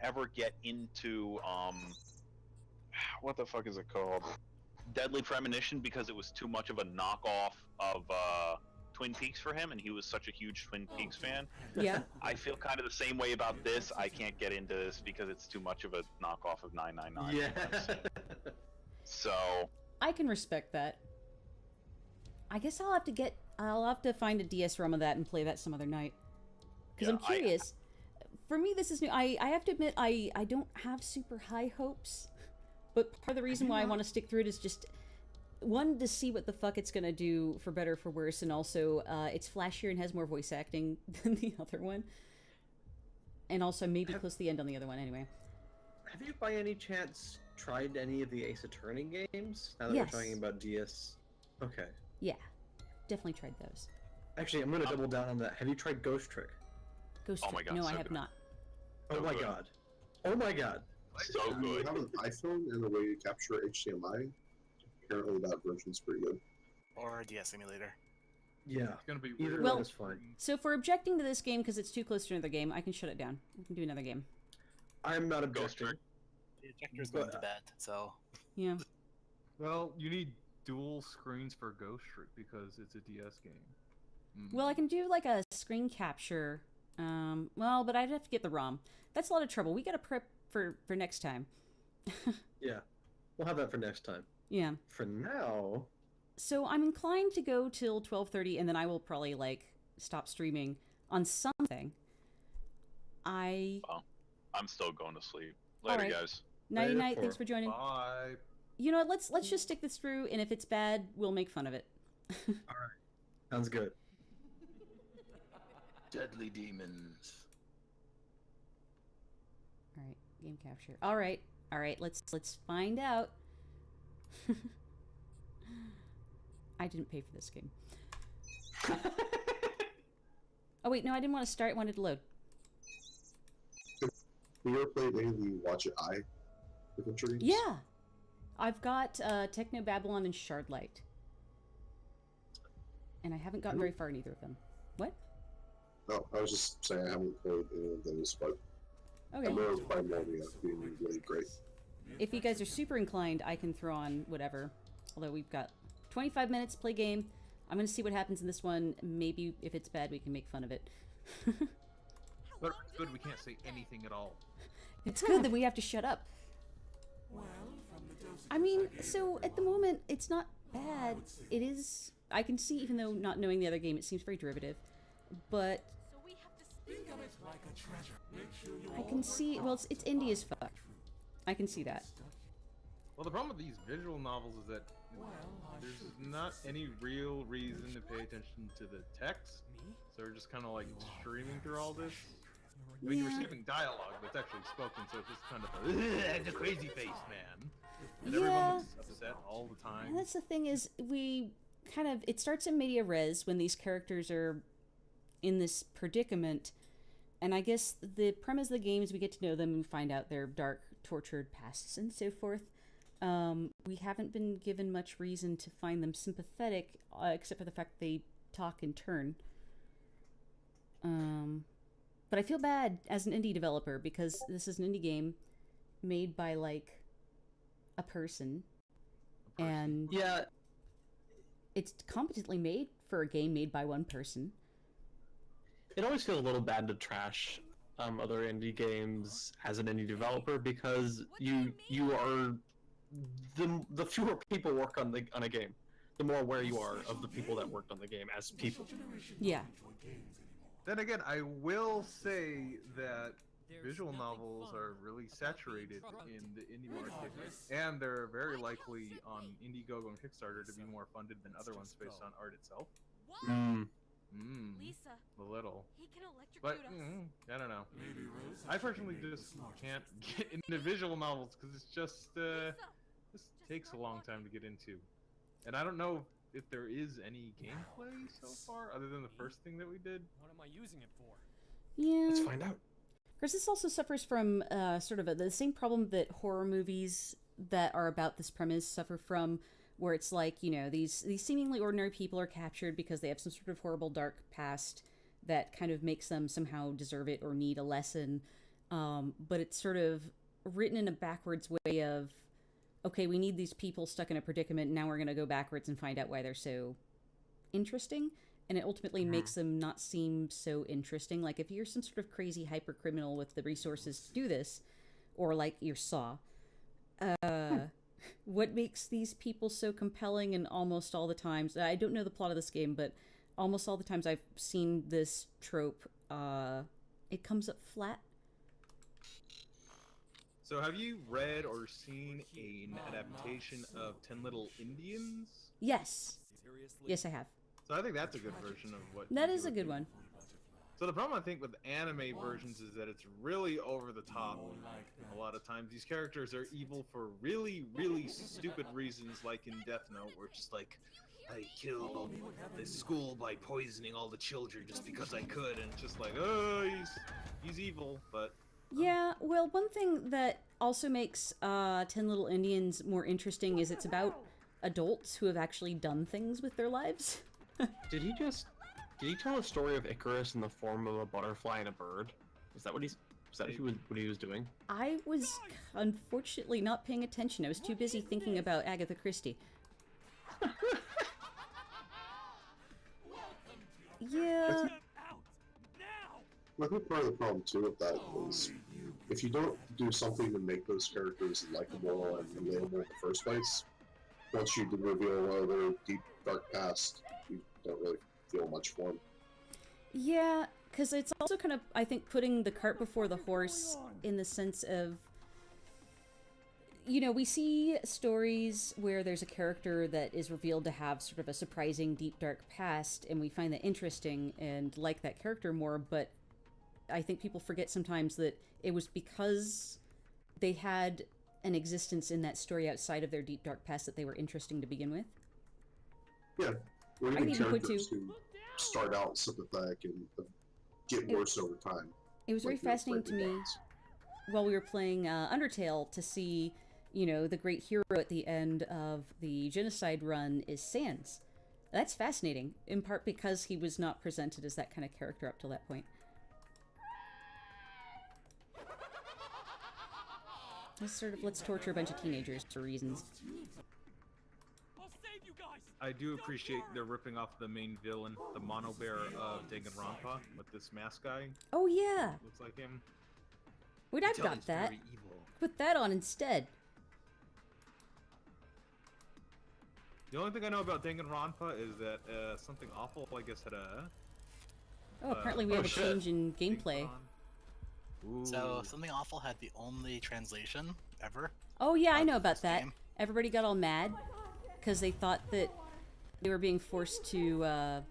ever get into what the fuck is it called? Deadly Premonition, because it was too much of a knockoff of Twin Peaks for him, and he was such a huge Twin Peaks fan. Yeah. I feel kind of the same way about this. I can't get into this because it's too much of a knockoff of 999. Yeah. So I can respect that. I guess I'll have to find a DS ROM of that and play that some other night. Because Yeah, I'm curious. For me, this is new. I have to admit, I don't have super high hopes. But part of the reason why I want to stick through it is just, one, to see what the fuck it's going to do, for better or for worse, and also, it's flashier and has more voice acting than the other one. And also, maybe close to the end on the other one, anyway. Have you, by any chance, tried any of the Ace Attorney games? Now that Yes. we're talking about DS. Okay. Yeah. Definitely tried those. Actually, I'm going to double down on that. Have you tried Ghost Trick? Ghost Oh Trick. my God, No, so I have good. not. Oh my god. Oh my god. so If you good. have an iPhone and a way to capture HDMI, apparently that version's pretty good. Or a DS emulator. Yeah. It's gonna be Either weird. Well- one is fine. So for objecting to this game because it's too close to another game, I can shut it down. We can do another game. I'm not Ghost objecting. Trick. The ejector's going to But- bed, so Yeah. Well, you need dual screens for Ghost Trick because it's a DS game. Well, I can do like a screen capture. Well, but I'd have to get the ROM. That's a lot of trouble. We gotta prep for next time. Yeah. We'll have that for next time. Yeah. For now, So I'm inclined to go till 12:30, and then I will probably like stop streaming on something. I'm still going to sleep. Later, Alright. guys. Nighty Later, night. Thanks for- for joining. Bye. You know what? Let's just stick this through, and if it's bad, we'll make fun of it. sounds good. Deadly demons. All right, game capture. All right. Let's find out. I didn't pay for this game. Oh wait, no, I didn't want to start. I wanted to load. Have you ever played any of the Watch It Eye adventure games? Yeah, I've got Techno Babylon and Shardlight, and I haven't gotten very far in either of them. What? No, I was just saying I haven't played any of those, but I Okay. remember by morning being really great. If you guys are super inclined, I can throw on whatever. Although we've got 25 minutes, play game. I'm going to see what happens in this one. Maybe if it's bad, we can make fun of it. But it's good we can't say anything at all. It's good that we have to shut up. I mean, so at the moment, it's not bad. It is... I can see, even though not knowing the other game, it seems very derivative. But... I can see... Well, it's indie as fuck. I can see that. Well, the problem with these visual novels is that there's not any real reason to pay attention to the text, so we're just kind of like streaming through all this. I mean, you're Yeah. receiving dialogue that's actually spoken, so it's just kind of the crazy face man. And Yeah. everyone looks upset all the time. And that's the thing is, we kind of... It starts in media res when these characters are in this predicament. And I guess the premise of the game is we get to know them and find out their dark, tortured pasts and so forth. We haven't been given much reason to find them sympathetic, except for the fact they talk in turn. But I feel bad as an indie developer because this is an indie game made by, like, a person. And Yeah, it's competently made for a game made by one person. it always feels a little bad to trash other indie games as an indie developer because you are the fewer people work on a game, the more aware you are of the people that worked on the game as people. Yeah. Then again, I will say that visual novels are really saturated in the indie market, and they're very likely on Indiegogo and Kickstarter to be more funded than other ones based on art itself. Lisa, A little. he can electrocute But, us. I don't know. I personally just can't get into visual novels because it's just, this takes a long time to get into. And I don't know if there is any gameplay so far, other than the first thing that we did. What am I using it for? Yeah. Let's find out. Of course, this also suffers from sort of the same problem that horror movies that are about this premise suffer from, where it's like, you know, these seemingly ordinary people are captured because they have some sort of horrible dark past that kind of makes them somehow deserve it or need a lesson. but it's sort of written in a backwards way of, okay, we need these people stuck in a predicament, and now we're going to go backwards and find out why they're so interesting. And it ultimately makes them not seem so interesting. Like, if you're some sort of crazy hyper criminal with the resources to do this, or like your Saw, what makes these people so compelling? And almost all the times, I don't know the plot of this game, but almost all the times I've seen this trope, it comes up flat. So have you read or seen an adaptation of 10 Little Indians? Yes. Yes, I have. So I think that's a good version of what... That is a good one. So the problem I think with anime versions is that it's really over the top. A lot of times these characters are evil for really, really stupid reasons, like in Death Note, where it's just like, I killed this school by poisoning all the children just because I could, and it's just like, oh, he's evil, but... Yeah, well, one thing that also makes 10 Little Indians more interesting is it's about adults who have actually done things with their lives. Did he tell a story of Icarus in the form of a butterfly and a bird? Is that what what he was doing? I was unfortunately not paying attention. I was too busy thinking about Agatha Christie. Yeah. I think part of the problem too with that is if you don't do something to make those characters likable and relatable in the first place, once you reveal their deep dark past, you don't really feel much for them. Yeah, because it's also kind of, I think, putting the cart before the horse in the sense of, you know, we see stories where there's a character that is revealed to have sort of a surprising deep dark past, and we find that interesting and like that character more, but I think people forget sometimes that it was because they had an existence in that story outside of their deep dark past that they were interesting to begin with. Yeah, or I'd even even put characters who start out sympathetic and get worse over time. It was very fascinating to me while we were playing Undertale to see, you know, the great hero at the end of the genocide run is Sans. That's fascinating, in part because he was not presented as that kind of character up till that point. Let's torture a bunch of teenagers for reasons. I do appreciate they're ripping off the main villain, the mono bear of Danganronpa, with this mask guy. Oh yeah! Looks like him. Wait, I've got that. Very evil. Put that on instead. The only thing I know about Danganronpa is that something awful, I guess, had a... Oh, apparently we have a change in gameplay. So, Something Awful had the only translation ever. Oh yeah, I know about that. Game. Everybody got all mad because they thought that they were being forced to, You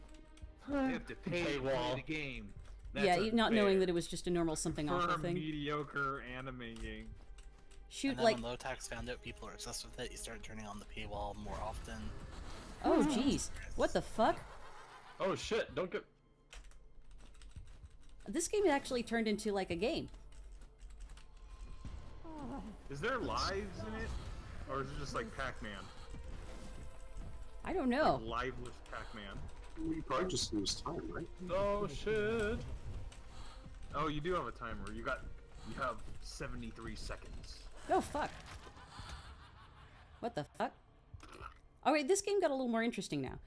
have to pay to play the game. That's yeah, unfair. not knowing that it was just a normal something For awful a thing. mediocre anime game. Shoot, And then like, when Lotax found out people are obsessed with it, he started turning on the paywall more often. oh jeez, what the fuck? Oh shit! Don't get. This game actually turned into like a game. Is there lives in it? Or is it just like Pac-Man? I don't know. Like liveless Pac-Man. Well, you probably just lose time, right? Oh shit! Oh, you do have a timer. You have 73 seconds. Oh fuck. What the fuck? Oh wait, this game got a little more interesting now.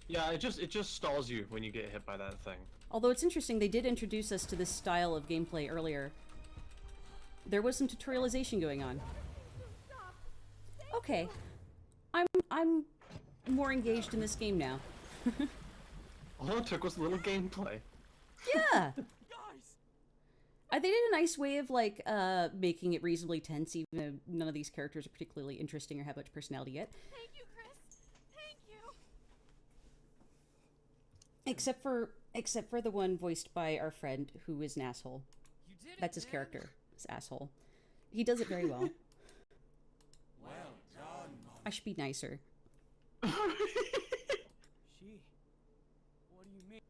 Yeah, it just stalls you when you get hit by that thing. Although it's interesting, they did introduce us to this style of gameplay earlier. There was some tutorialization going on. Okay. I'm more engaged in this game now. All it took was a little gameplay. Yeah! They did a nice way of, like, making it reasonably tense, even though none of these characters are particularly interesting or have much personality yet. Thank you, Chris. Thank you. Except for the one voiced by our friend who is an asshole. That's his character, this asshole. He does it very well. Well done. I should be nicer. She. What do you mean?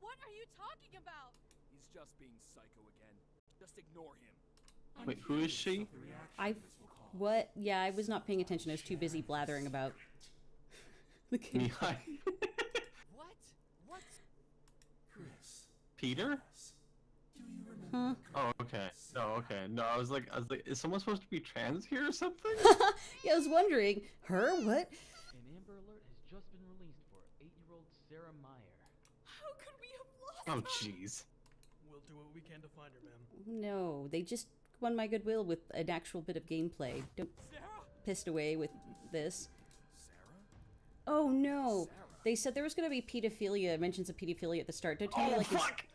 What are you talking about? He's just being psycho again. Just ignore him. Wait, who is she? What? Yeah, I was not paying attention. I was too busy blathering about the game. Mihai. What? What's... Peter? Huh? Oh, okay. Oh, okay. No, I was like, is someone supposed to be trans here or something? Yeah, I was wondering. Her? What? An Amber Alert has just been released for 8-year-old Sarah Meyer. How could we have lost Oh, her? jeez. We'll do what we can to find her, ma'am. No, they just won my goodwill with an actual bit of gameplay. Don't Sarah? pissed away with this. Sarah? Oh no! Sarah. They said there was gonna be pedophilia, mentions of pedophilia at the start. Don't tell me Oh, like his fuck!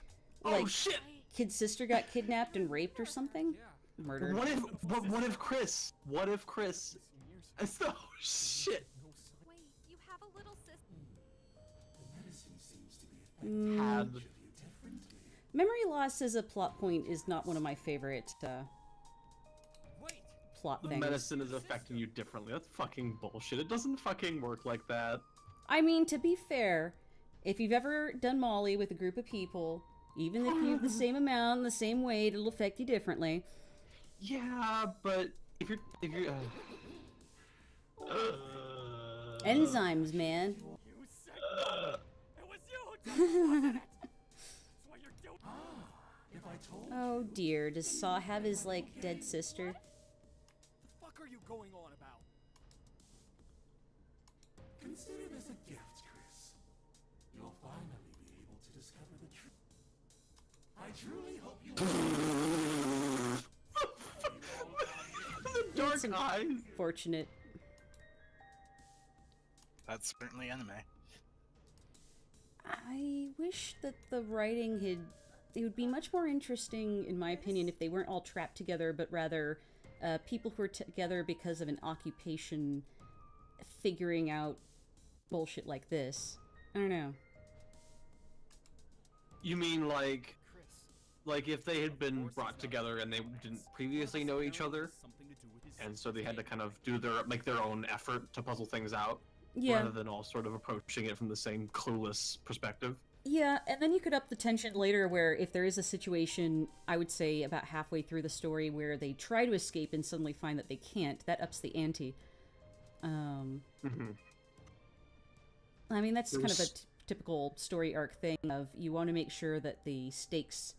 like- Oh, shit! kid's sister got kidnapped and raped or something? Yeah. Murdered. What if Chris? What if Chris? Oh, shit! Wait, you have a little sister. Had. Memory loss as a plot point is not one of my favorite Wait. plot The things. medicine is affecting you differently. That's fucking bullshit. It doesn't fucking work like that. I mean, to be fair, if you've ever done Molly with a group of people, even if you have the same amount and the same weight, it'll affect you differently. Yeah, but if you're Enzymes, man. You said it was you who did it, wasn't it? That's why you're guilty. Oh dear, does Saw have his, like, dead sister? The fuck are you going on about? Consider this a gift, Chris. You'll finally be able to discover the truth. I truly hope you the dark It's eyes. Fortunate. That's certainly anime. I wish that the writing had... It would be much more interesting, in my opinion, if they weren't all trapped together, but rather people who are together because of an occupation figuring out bullshit like this. I don't know. You mean like Chris. if they had been brought together and they didn't previously know each other, Something to do with his and so they had to kind of make their own effort to puzzle things out, Yeah. rather than all sort of approaching it from the same clueless perspective. Yeah, and then you could up the tension later where if there is a situation, I would say about halfway through the story, where they try to escape and suddenly find that they can't, that ups the ante. I mean, that's kind of a typical story arc thing of you want to make sure that the stakes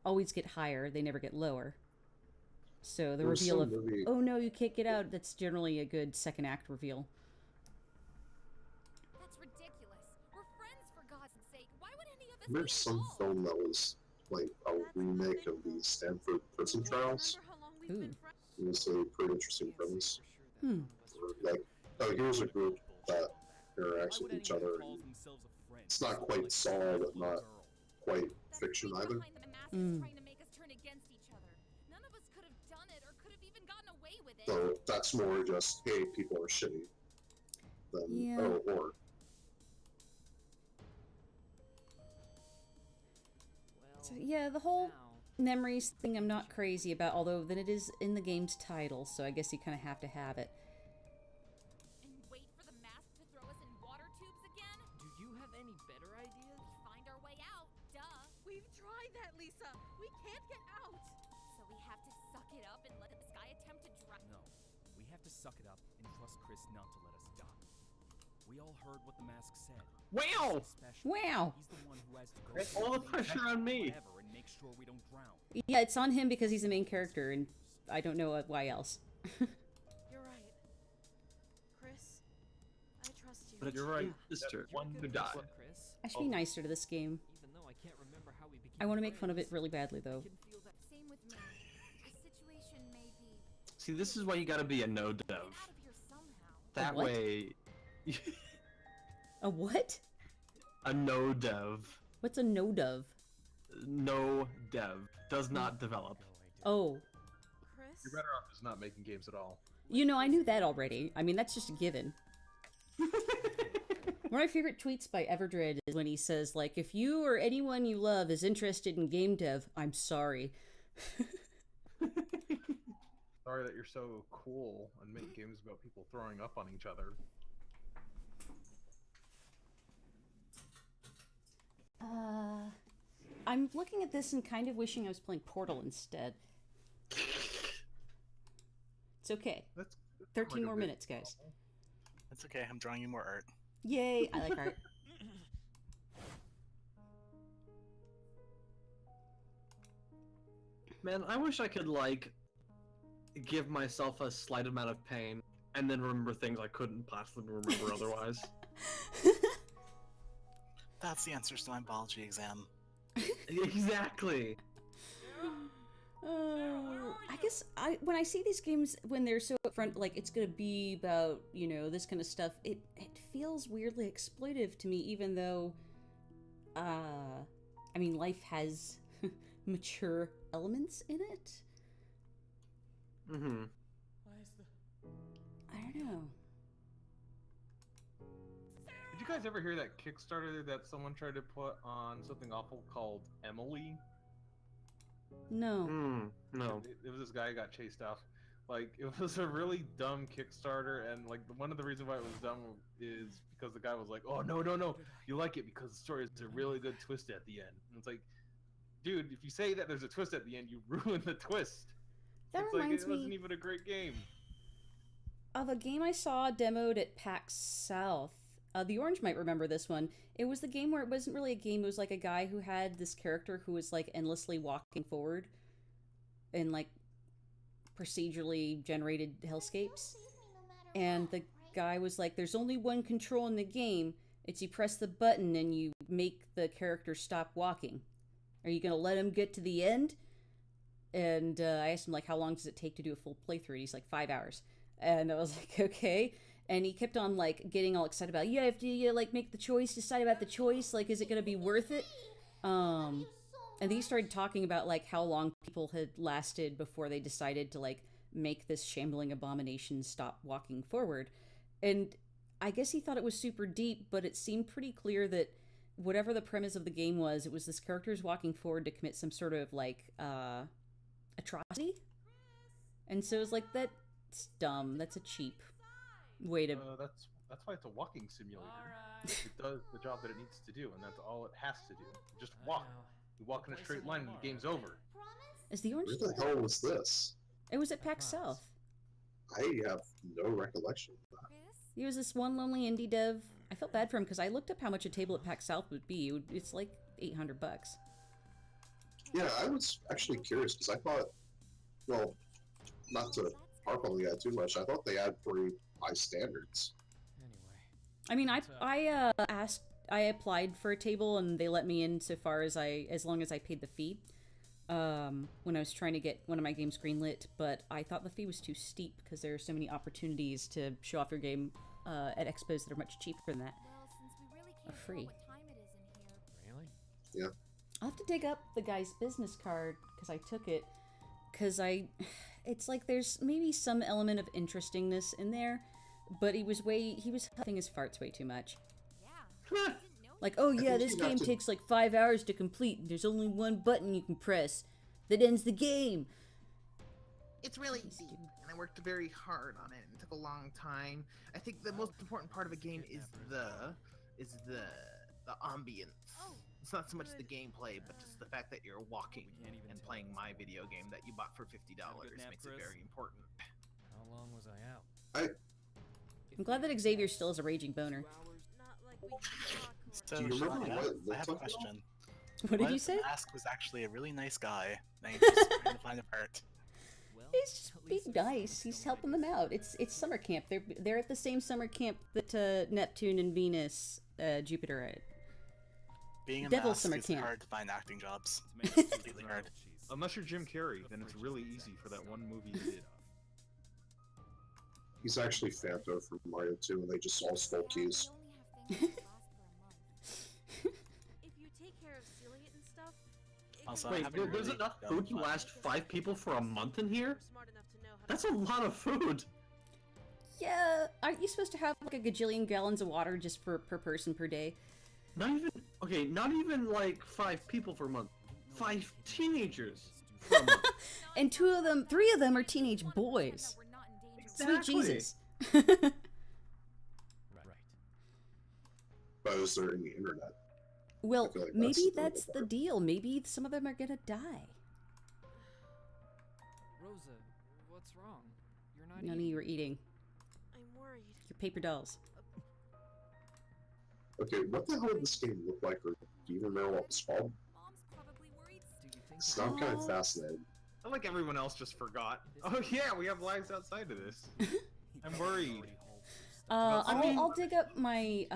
always get higher, they never get lower. So the There was reveal of, some movie- oh no, you can't get out, that's generally a good second act reveal. That's ridiculous. We're friends, for God's sake. Why would any of us There's be some involved? film that was like a remake of the Stanford prison trials. Remember how long we've been Ooh. friends? It was a pretty interesting premise. Hmm. Like, oh, here's a group that interacts with each other. And it's not quite Saw, but not quite That's fiction the either. behind the mask Mm. trying to make us turn against each other. None of us could have done it or could have even gotten away with it. So that's more just, hey, people are shitty than, Yeah. oh, horror. So, yeah, the whole memories thing I'm not crazy about, although then it is in the game's title, so I guess you kind of have to have it. And wait for the mask to throw us in water tubes again? Do you have any better ideas? Find our way out, duh. We've tried that, Lisa. We can't get out. So we have to suck it up and let this guy attempt to drown. No, we have to suck it up and trust Chris not to let us die. We all heard what the mask said. Wow! Especially, Wow! he's the one who has to go Right, through all the things pressure on me. forever and make sure we don't drown. Yeah, it's on him because he's the main character, and I don't know why else. You're right. Chris, I trust you. But it's You're right. your sister You're a who good died. person, Chris. I should be nicer to this game. Even though I can't remember how we became I want to make fun of it friends, really badly, though. I can feel that. Same with me. The situation may be See, this is why you gotta be a no get dev. out of here somehow. That what? way, A what? a no dev, What's a no-dove? no dev, does not develop. Oh. Chris? You're better off just not making games at all. You know, I knew that already. I mean, that's just a given. One of my favorite tweets by Everdread is when he says, like, if you or anyone you love is interested in game dev, I'm sorry. Sorry that you're so cool and make games about people throwing up on each other. I'm looking at this and kind of wishing I was playing Portal instead. It's okay. That's 13 like a more bit- minutes, guys. It's okay, I'm drawing you more art. Yay, I like art. Man, I wish I could, like, give myself a slight amount of pain and then remember things I couldn't possibly remember otherwise. That's the answers to my biology exam. Exactly. I guess when I see these games when they're so upfront, like it's gonna be about, you know, this kind of stuff, it feels weirdly exploitive to me, even though I mean, life has mature elements in it. Mm-hmm. I don't know. Did you guys ever hear that Kickstarter that someone tried to put on something awful called Emily? No. No. It was this guy who got chased off. Like, it was a really dumb Kickstarter, and like one of the reasons why it was dumb is because the guy was like, "Oh no, you like it because the story is a really good twist at the end." And it's like, dude, if you say that there's a twist at the end, you ruin the twist. That it's reminds like, it wasn't even a great game. Of a game I saw demoed at PAX South. The Orange might remember this one. It was the game where it wasn't really a game. It was like a guy who had this character who was like endlessly walking forward in like procedurally generated hellscapes. And the guy was like, there's only one control in the game. It's you press the button and you make the character stop walking. Are you going to let him get to the end? And I asked him, like, how long does it take to do a full playthrough? And he's like, 5 hours. And I was like, okay. And he kept on, like, getting all excited about, yeah, after you, like, make the choice, decide about the choice, like, is it going to be worth it? And then he started talking about, like, how long people had lasted before they decided to, like, make this shambling abomination stop walking forward. And I guess he thought it was super deep, but it seemed pretty clear that whatever the premise of the game was, it was this character's walking forward to commit some sort of, like, atrocity. And so it was like, that's dumb. That's a cheap way to... That's why it's a walking simulator. It does the job that it needs to do, and that's all it has to do. Just walk. You walk in a straight line and the game's over. Is the Orange... Where the hell was this? It was at PAX South. I have no recollection of that. He was this one lonely indie dev. I felt bad for him because I looked up how much a table at PAX South would be. It's like $800. Yeah, I was actually curious because I thought, well, not to harp on the guy too much, I thought they had pretty high standards. I mean, I applied for a table and they let me in so far as long as I paid the fee. When I was trying to get one of my games greenlit, but I thought the fee was too steep because there are so many opportunities to show off your game at expos that are much cheaper than that. Or free. Really? Yeah. I'll have to dig up the guy's business card because I took it. Because it's like there's maybe some element of interestingness in there, but he was huffing his farts way too much. Yeah. Like, oh yeah, this game takes like 5 hours to complete. There's only one button you can press that ends the game. It's really deep, and I worked very hard on it. It took a long time. I think the most important part of a game is the ambience. It's not so much the gameplay, but just the fact that you're walking and playing my video game that you bought for $50 makes it very important. How long was I out? I'm glad that Xavier still has a raging boner. So, Do you remember Shania, what it I looked have a like? question. What did you say? Ask was actually a really nice guy. Now you're just trying to find a part. He's just being nice. He's helping them out. It's summer camp. They're at the same summer camp that Neptune and Venus, Jupiter are at. Being a Devil mask summer is camp. hard to find acting jobs. It's really hard. Unless you're Jim Carrey, then it's really easy for that one movie you did. He's actually Phanto from Mario 2, and they just all stole keys. Also, Wait, I haven't there's really enough done food to much. last 5 people for a month in here? That's a lot of food! Yeah, aren't you supposed to have like a gajillion gallons of water just per person per day? Not even like 5 people for a month. 5 teenagers for a month. And 3 of them are teenage boys. Sweet Exactly. Jesus. Right. But is there any internet? Well, I feel like maybe that's that's the deal. Maybe some of them are gonna die. Rosa, what's wrong? You're not None of you are eating. I'm worried. Your paper dolls. Okay, what the hell did this game look like, or do you even remember what it was called? Mom's probably worried. Do you think So I'm kind of fascinated. I like everyone else just forgot. Oh yeah, we have lives outside of this. I'm worried. I'll dig up my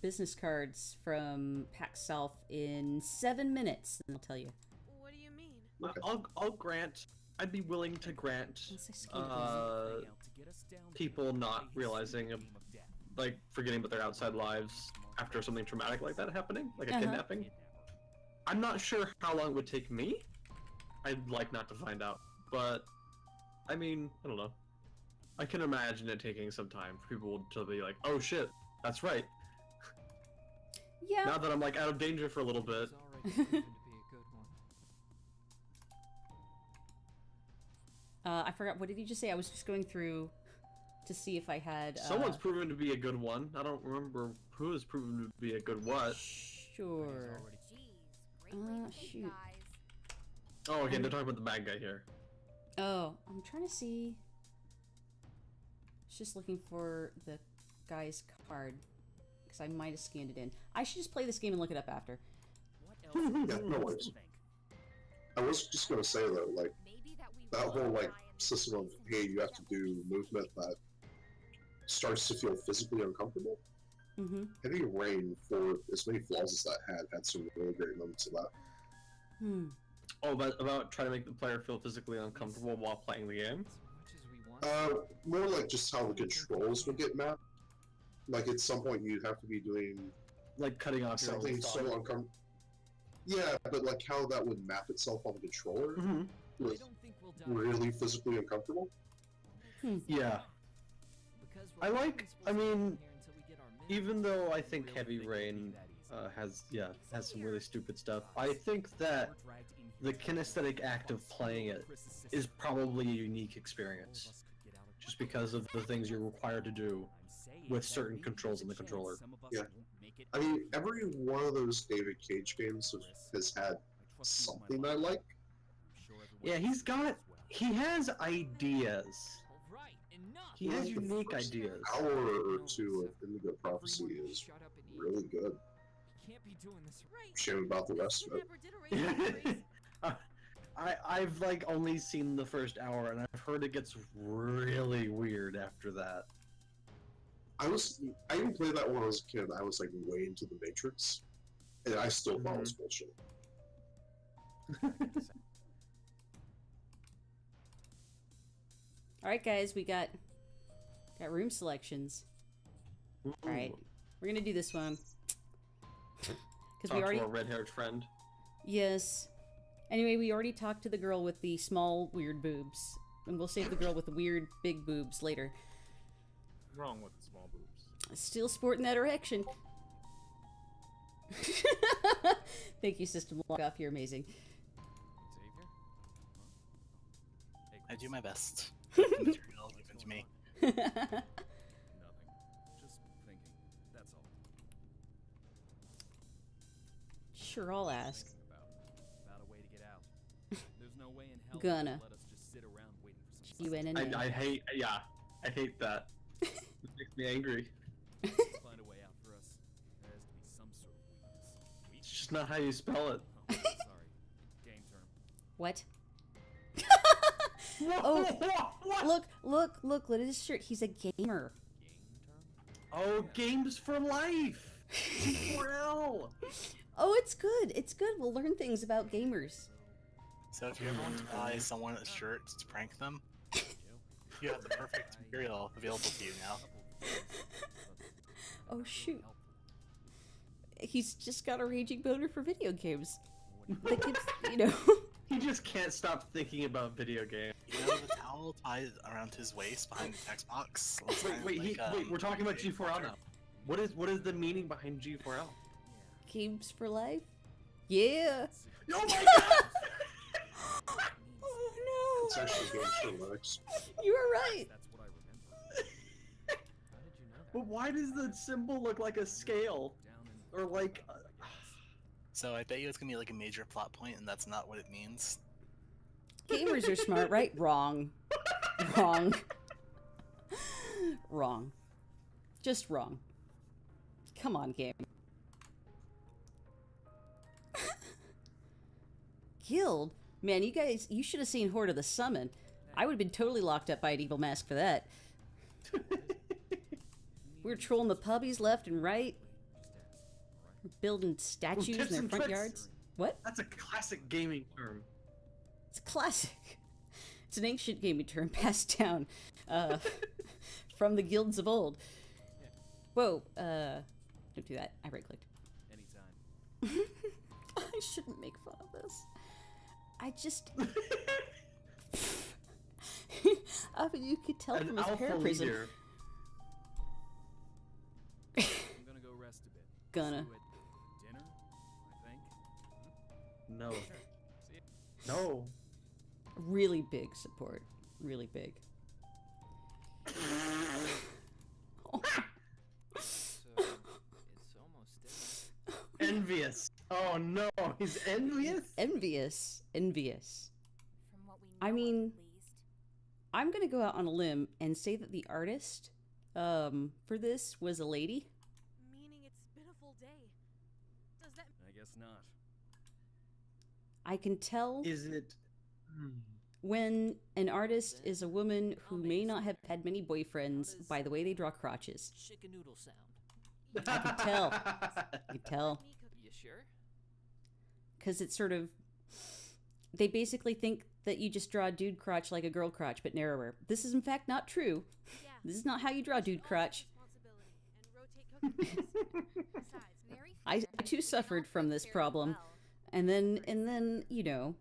business cards from PAX South in 7 minutes, and I'll tell you. What do you mean? Okay. I'll grant. I'd be willing to grant people not realizing, like forgetting about their outside lives after something traumatic like that happening, like a kidnapping. I'm not sure how long it would take me. I'd like not to find out, but I mean, I don't know. I can imagine it taking some time for people to be like, "Oh shit, that's right." Yeah. Now that I'm like out of danger for a little bit. I forgot. What did you just say? I was just going through to see if I had. Someone's proven to be a good one. I don't remember who is proven to be a good what. Sure. Shoot. Oh, okay, they're talking about the bad guy here. Oh, I'm trying to see. Just looking for the guy's card because I might have scanned it in. I should just play this game and look it up after. Yeah, no worries. I was just gonna say though, like that whole like system of hey, you have to do movement that starts to feel physically uncomfortable. Mm-hmm. Heavy Rain, for as many flaws as that had some really great moments of that. Hmm. Oh, about trying to make the player feel physically uncomfortable while playing the game? More like just how the controls would get mapped. Like at some point you'd have to be doing like cutting off something so uncomfortable. Yeah, but like how that would map itself on the controller was really physically uncomfortable. Yeah. I mean, even though I think Heavy Rain has some really stupid stuff, I think that the kinesthetic act of playing it is probably a unique experience. Just because of the things you're required to do with certain controls in the controller. Yeah. I mean, every one of those David Cage games has had something I like. Yeah, he has ideas. He has unique ideas. Hour or two of Indigo Prophecy is really good. Shame about the rest of it. I've like only seen the first hour, and I've heard it gets really weird after that. I even played that when I was a kid. I was like way into the Matrix, and I still thought it was bullshit. All right, guys, we got room selections. All right, we're gonna do this one because we already to our red-haired friend. Yes. Anyway, we already talked to the girl with the small, weird boobs. And we'll save the girl with the weird, big boobs later. What's wrong with the small boobs? Still sporting that erection. Thank you, System Log Off. You're amazing. I do my best. Material given to me. Nothing. Just thinking. That's all. Sure, I'll ask. About a way to get out. There's no way in hell Gonna. let us just sit around waiting for some You in and I hate that. It makes me angry. find a way out for us. There has to be some sort of weakness. It's just not how you spell it. Oh, sorry. Game term. What? Oh, look, look at his shirt. He's a gamer. Oh, games for life. G4L. Oh, it's good. It's good. We'll learn things about gamers. So if you ever want to buy someone a shirt to prank them, you have the perfect material available to you now. Oh shoot. He's just got a raging boner for video games. That gives, you know. He just can't stop thinking about video games. You know the towel tied around his waist behind the text box? Wait, we're talking about G4L now. What is the meaning behind G4L? Games for life? Yeah. Oh my god! Oh no! It's actually Games for Linux. You were right. That's what I remember. But why does the symbol look like a scale? Or like... So I bet you it's gonna be like a major plot point, and that's not what it means. Gamers are smart, right? Wrong. Wrong. Wrong. Just wrong. Come on, game. Guild? Man, you should have seen Horde of the Summon. I would have been totally locked up by an evil mask for that. We were trolling the puppies left and right. We're building statues in their front yards. What? That's a classic gaming term. It's classic. It's an ancient gaming term passed down from the guilds of old. Whoa, don't do that. I right-clicked. Anytime. I shouldn't make fun of this. I just... I mean, you could tell from his paraphrasing. I'm gonna go rest a bit. Gonna. See you at dinner, I think. No. No. Really big support. Really big. So, it's almost dinner. Envious. Oh no, he's envious? Envious. Envious. From what we know I mean, at least. I'm gonna go out on a limb and say that the artist for this was a lady. Meaning it's been a full day. Does that I guess not. I can tell Is it? when an artist is a woman who may not have had many boyfriends by the way they draw crotches. Chicken noodle sound. I can tell. I can tell. You sure? Because it's sort of... They basically think that you just draw a dude crotch like a girl crotch, but narrower. This is in fact not true. Yeah. This is not how you draw dude crotch. I too suffered from this problem. And then, you know,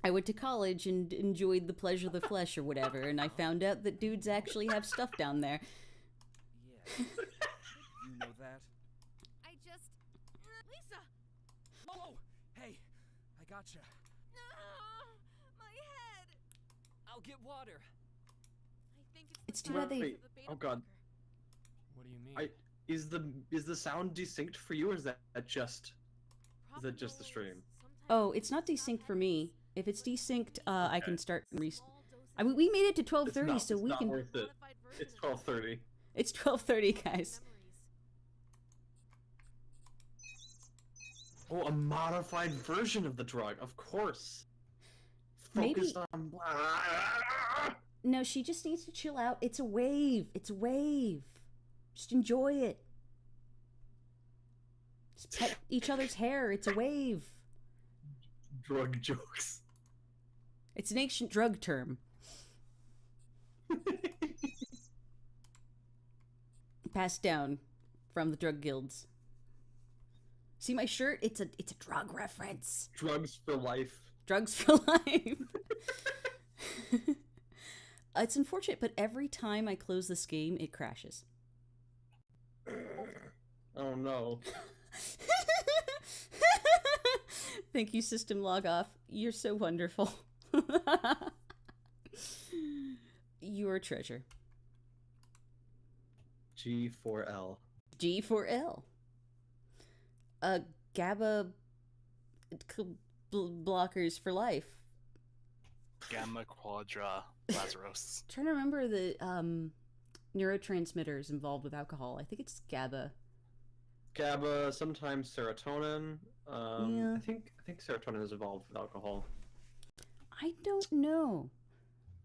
I went to college and enjoyed the pleasure of the flesh or whatever, and I found out that dudes actually have stuff down there. Yeah. You know that? I just... Lisa! Oh! Hey! I gotcha. No! My head! I'll get water. I think It's the too bad sound they... of the beta Oh god. What do you mean? Is the sound desynced for you, or is that just the stream? Oh, it's not desynced for me. If it's desynced, I can start I mean, we made it to 12:30, so we can... Worth it. It's 12:30. It's 12:30, guys. Oh, a modified version of the drug, of course. Maybe... Focused on... No, she just needs to chill out. It's a wave. It's a wave. Just enjoy it. Just pet each other's hair. It's a wave. Drug jokes. It's an ancient drug term. Passed down from the drug guilds. See my shirt? It's a drug reference. Drugs for life. Drugs for life. It's unfortunate, but every time I close this game, it crashes. Oh no. Thank you, System Log Off. You're so wonderful. You're a treasure. G4L. G4L. GABA blockers for life. Gamma Quadra Lazarus. Trying to remember the neurotransmitters involved with alcohol. I think it's GABA. GABA, sometimes serotonin. Yeah. I think serotonin is involved with alcohol. I don't know.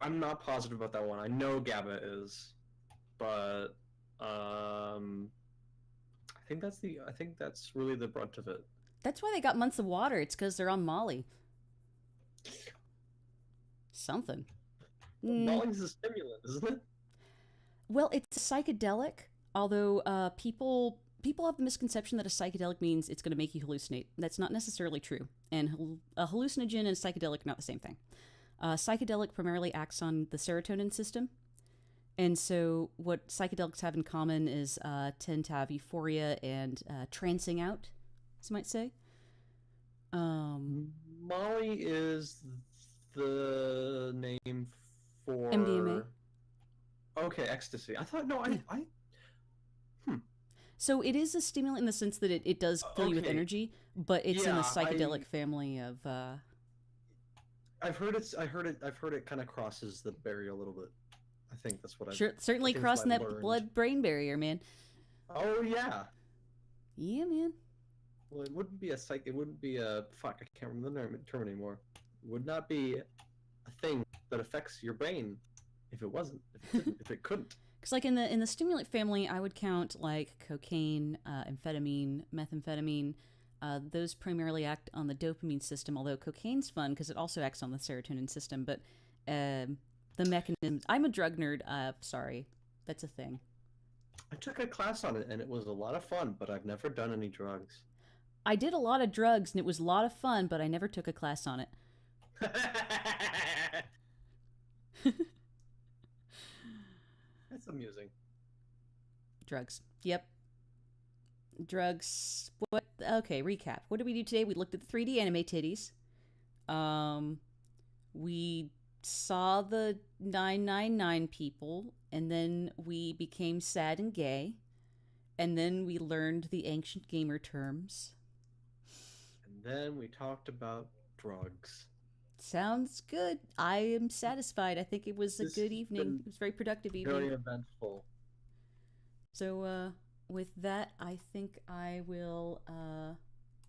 I'm not positive about that one. I know GABA is, but I think that's really the brunt of it. That's why they got months of water. It's because they're on Molly. Something. Molly's a stimulant, isn't it? Well, it's a psychedelic, although people have the misconception that a psychedelic means it's going to make you hallucinate. That's not necessarily true. And a hallucinogen and a psychedelic are not the same thing. Psychedelic primarily acts on the serotonin system. And so what psychedelics have in common is tend to have euphoria and trancing out, as you might say. Molly is the name for... MDMA? Okay, ecstasy. I thought, So it is a stimulant in the sense that it does fill you with energy, but it's in the psychedelic family of. I've heard it kind of crosses the barrier a little bit. I think that's what I've certainly crossing that blood-brain barrier, man. Oh yeah. Yeah, man. Well, it wouldn't be a It wouldn't be a fuck. I can't remember the term anymore. would not be a thing that affects your brain if it wasn't, if it couldn't. Because like in the stimulant family, I would count like cocaine, amphetamine, methamphetamine. Those primarily act on the dopamine system, although cocaine's fun because it also acts on the serotonin system. But the mechanism... I'm a drug nerd. Sorry. That's a thing. I took a class on it, and it was a lot of fun, but I've never done any drugs. I did a lot of drugs, and it was a lot of fun, but I never took a class on it. That's amusing. Drugs. Yep. Drugs. What? Okay, recap. What did we do today? We looked at the 3D anime titties. We saw the 999 people, and then we became sad and gay, and then we learned the ancient gamer terms. And then we talked about drugs. Sounds good. I am satisfied. I think it was a good evening. It was a very productive evening. Very eventful. So, with that, I think I will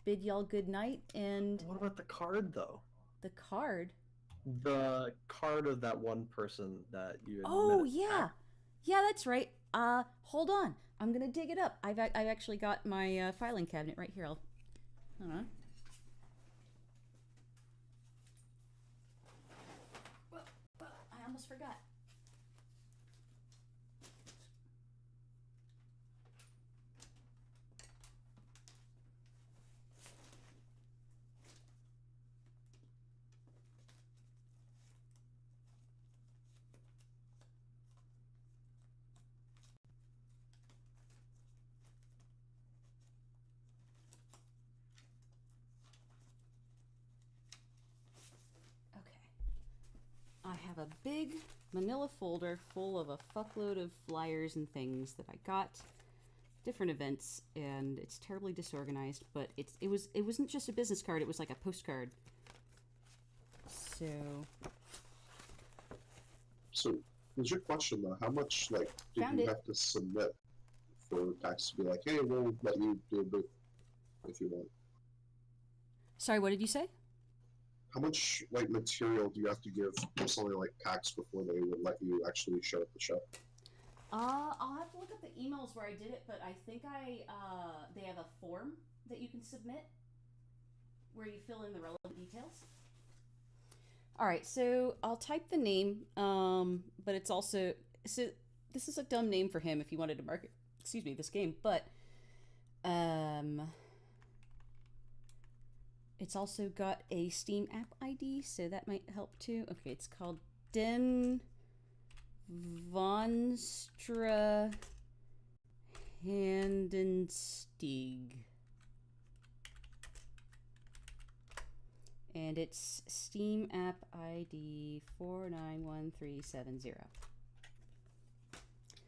bid y'all good night. And what about the card, though? The card? The card of that one person that you. Oh yeah, yeah, that's right. Hold on, I'm gonna dig it up. I've actually got my filing cabinet right here. Hold on. I almost forgot. I have a big manila folder full of a fuckload of flyers and things that I got, different events, and it's terribly disorganized, but it wasn't just a business card, it was like a postcard. So, here's your question though, how much, like, do you have to submit for PAX to be like, hey, we'll let you do a booth if you want? Sorry, what did you say? How much, like, material do you have to give for something like PAX before they would let you actually show at the show? I'll have to look up the emails where I did it, but I think they have a form that you can submit where you fill in the relevant details. Alright, so I'll type the name, but it's also... So this is a dumb name for him if he wanted to market, this game, but... It's also got a Steam app ID, so that might help too. Okay, it's called Den Vonstra Handenstieg. And it's Steam app ID 491370.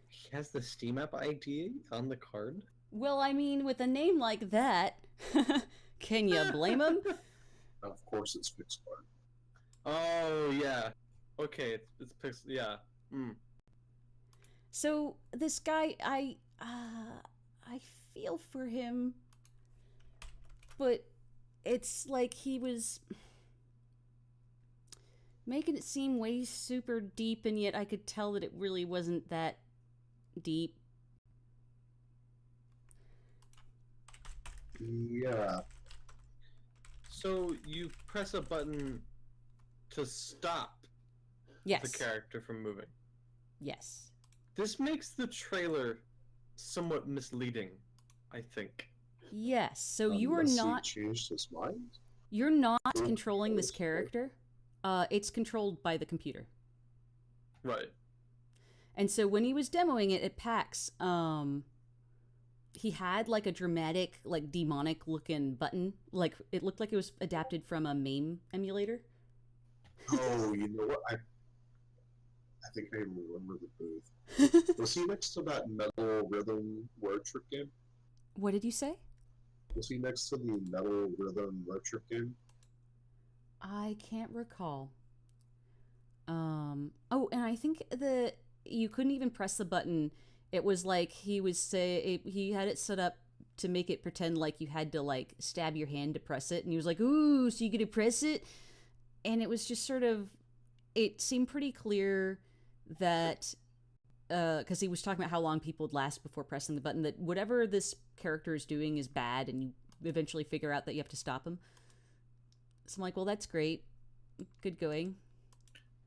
He has the Steam app ID on the card? Well, I mean, with a name like that... Can you blame him? Of course it's Pixar. Oh, yeah. Okay, it's Pixar, yeah. So, this guy, I feel for him, but it's like he was making it seem way super deep, and yet I could tell that it really wasn't that deep. Yeah. So you press a button to stop the character from moving. Yes. This makes the trailer somewhat misleading, I think. Yes. So you are not... He changed his mind? You're not controlling this character. It's controlled by the computer. Right. And so when he was demoing it at PAX, he had like a dramatic, like demonic looking button. Like it looked like it was adapted from a MAME emulator. Oh, you know what? I think I remember the booth. Was he next to that Metal Rhythm word trip game? What did you say? Was he next to the Metal Rhythm word trip game? I can't recall. Oh, and I think you couldn't even press the button. It was like he had it set up to make it pretend like you had to like stab your hand to press it, and he was like, "Ooh, so you get to press it." and it was just sort of, it seemed pretty clear that, because he was talking about how long people would last before pressing the button, that whatever this character is doing is bad, and you eventually figure out that you have to stop him. So I'm like, well, that's great. Good going.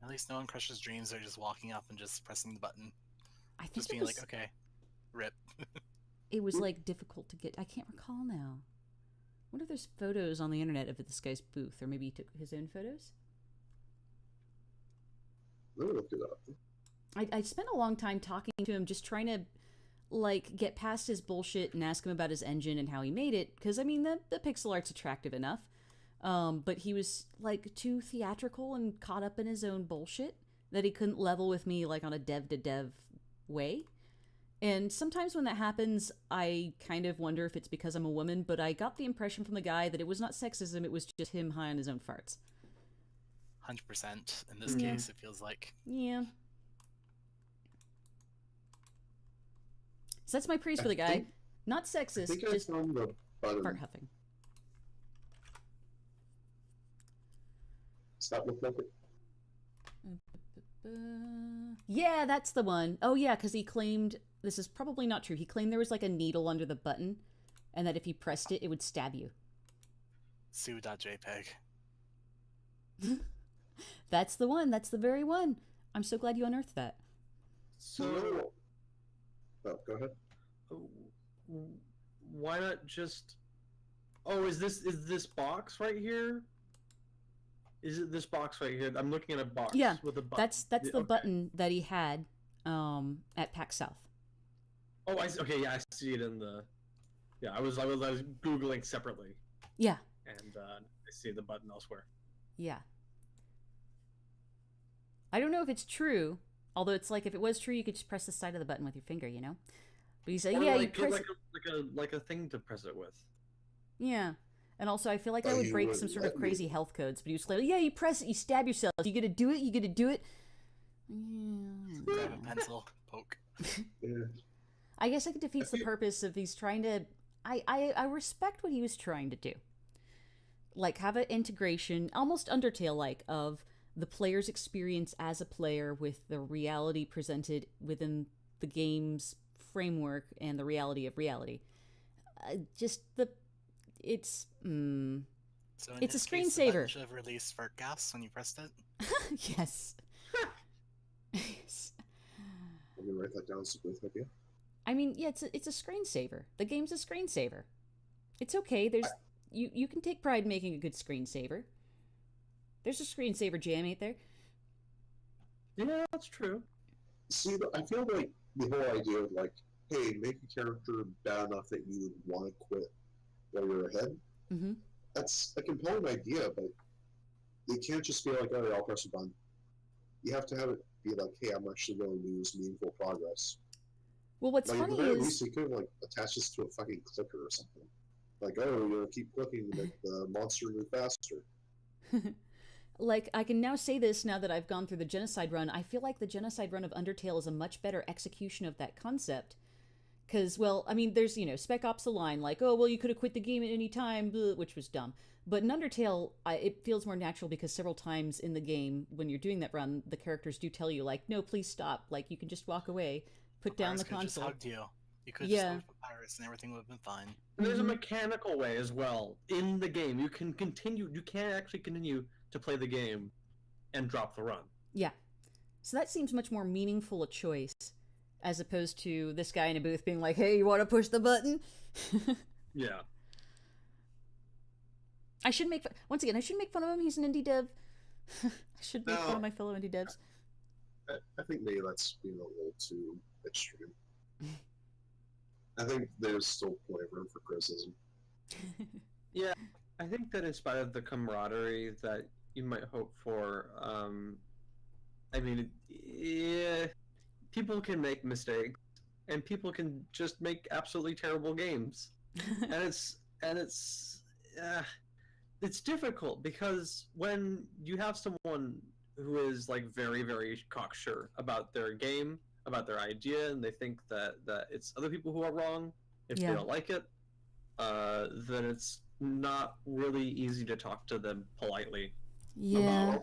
At least no one crushes dreams. They're just walking up and just pressing the button. I think Just being like, okay, rip. It was like difficult to get. I can't recall now. I wonder if there's photos on the internet of this guy's booth, or maybe he took his own photos. Let me look it up. I spent a long time talking to him, just trying to like get past his bullshit and ask him about his engine and how he made it. Because I mean, the pixel art's attractive enough, but he was like too theatrical and caught up in his own bullshit that he couldn't level with me like on a dev to dev way. And sometimes when that happens, I kind of wonder if it's because I'm a woman, but I got the impression from the guy that it was not sexism, it was just him high on his own farts. 100%. In this case, it feels like. Yeah. So that's my praise for the guy. Not sexist, just found the button. fart huffing. Does that look like it? Yeah, that's the one. Oh yeah, because he claimed, this is probably not true, he claimed there was like a needle under the button, and that if you pressed it, it would stab you. Sue.jpg. That's the one, that's the very one. I'm so glad you unearthed that. So, oh, go ahead. Why not just? Oh, is this box right here? Is it this box right here? I'm looking at a box. Yeah, with a button. that's the button that he had at PAX South. Oh, I see. Okay, yeah, I see it in the. Yeah, I was googling separately. Yeah. And I see the button elsewhere. Yeah. I don't know if it's true, although it's like if it was true, you could just press the side of the button with your finger, you know. But he's like, Or yeah, like, you press like a thing to press it with. Yeah. And also, I feel like I would break some sort of crazy health codes. But he was like, yeah, you press it, you stab yourself. You gotta do it, you gotta do it. Yeah. Grab a pencil, poke. I guess it defeats the purpose of he's trying to... I respect what he was trying to do. Like, have an integration, almost Undertale-like, of the player's experience as a player with the reality presented within the game's framework and the reality of reality. Just the... It's So in it's a this case, the screensaver. button should have released fart gas when you pressed it. Yes. Yes. Let me write that down. So good idea. I mean, yeah, it's a screensaver. The game's a screensaver. It's okay. There's you can take pride in making a good screensaver. There's a screensaver jam, ain't there? Yeah, that's true. See, I feel like the whole idea of like, hey, make a character bad enough that you would want to quit while you're ahead. Mm-hmm. That's a compelling idea, but it can't just be like, oh, I'll press a button. You have to have it be like, hey, I'm actually going to lose meaningful progress. Well, what's like, funny at the very is least, you could have like attach this to a fucking clicker or something. Like, oh, you know, keep clicking to make the monster move faster. like, I can now say this now that I've gone through the Genocide run. I feel like the Genocide run of Undertale is a much better execution of that concept. Because, well, I mean, there's, you know, Spec Ops a line like, oh, well, you could have quit the game at any time, which was dumb. But in Undertale, it feels more natural because several times in the game, when you're doing that run, the characters do tell you, like, no, please stop. Like, you can just walk away, put down the console. Just hugged you. You could just move Papyrus and everything would have been fine. And there's a mechanical way as well in the game. You can actually continue to play the game and drop the run. Yeah. So that seems much more meaningful a choice as opposed to this guy in a booth being like, hey, you want to push the button? Yeah. I should make fun of him. He's an indie dev. I should make fun of my fellow indie devs. I think maybe that's being a little too extreme. I think there's still plenty of room for criticism. Yeah, I think that in spite of the camaraderie that you might hope for, I mean, yeah, people can make mistakes, and people can just make absolutely terrible games, and it's difficult because when you have someone who is like very, very cocksure about their game, about their idea, and they think that it's other people who are wrong if they don't like it, then it's not really easy to talk to them politely. Yeah.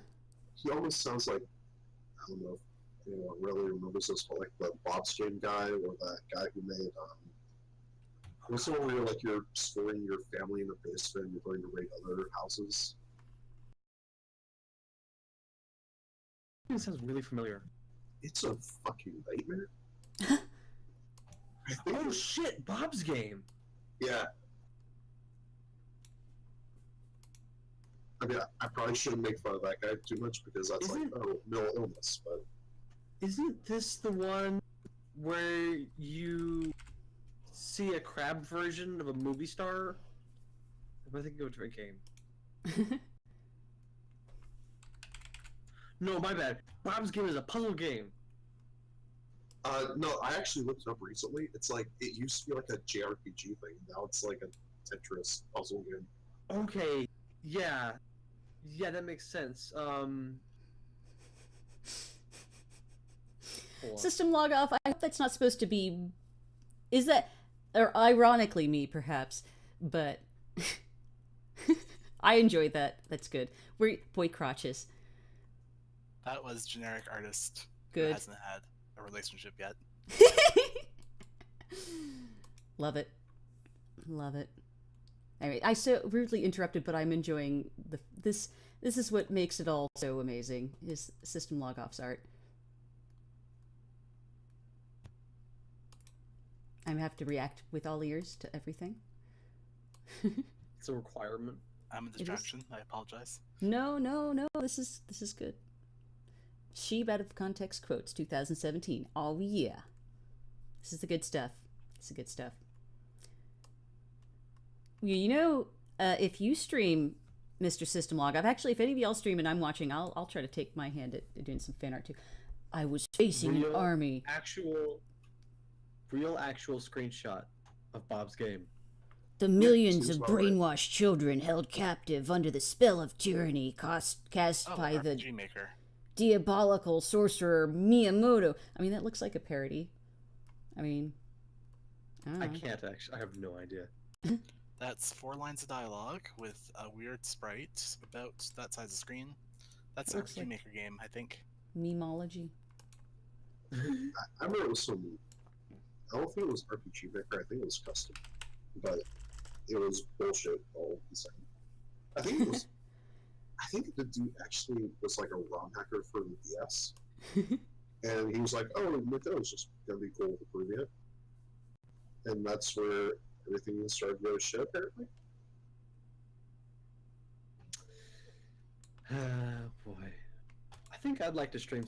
He almost sounds like, I don't know if anyone really remembers this, but like the Bob's Game guy, or that guy who made what's the one where you're storing your family in the basement and you're going to raid other houses? It sounds really familiar. It's a fucking nightmare. Oh shit, Bob's Game. Yeah. I mean, I probably shouldn't make fun of that guy too much because that's mental illness, but... Isn't this the one where you see a crab version of a movie star? I think of a different game. No, my bad. Bob's Game is a puzzle game. No, I actually looked it up recently. It's like, it used to be like a JRPG thing. Now it's like a Tetris puzzle game. Okay, yeah. Yeah, that makes sense. System log off. I hope that's not supposed to be. Is that, or ironically me perhaps, but I enjoyed that. That's good. We're boy crotches. That was generic artist. Good. Who hasn't had a relationship yet. Love it. Love it. Anyway, I so rudely interrupted, but I'm enjoying this. This is what makes it all so amazing. Is system log off's art. I have to react with all ears to everything. It's a requirement. I'm a distraction. I apologize. No. This is good. Sheep out of context quotes 2017. Oh yeah. This is the good stuff. It's the good stuff. You know, if you stream Mr. System Log, I've actually, if any of y'all stream and I'm watching, I'll try to take my hand at doing some fan art too. I was facing an army. Real actual screenshot of Bob's Game. The millions of brainwashed children held captive under the spell of tyranny cast by the G-Maker. Diabolical sorcerer Miyamoto. I mean, that looks like a parody. I mean, I can't actually. I have no idea. That's 4 lines of dialogue with a weird sprite about that size of screen. That's a G-Maker game, I think. Memology. I remember it was some. I don't think it was RPG Maker. I think it was custom, but it was bullshit all the same. I think it was. I think the dude actually was like a ROM hacker for the DS, and he was like, "Oh, that was just gonna be cool to prove it," and that's where everything started to go to shit. Apparently. Boy, I think I'd like to stream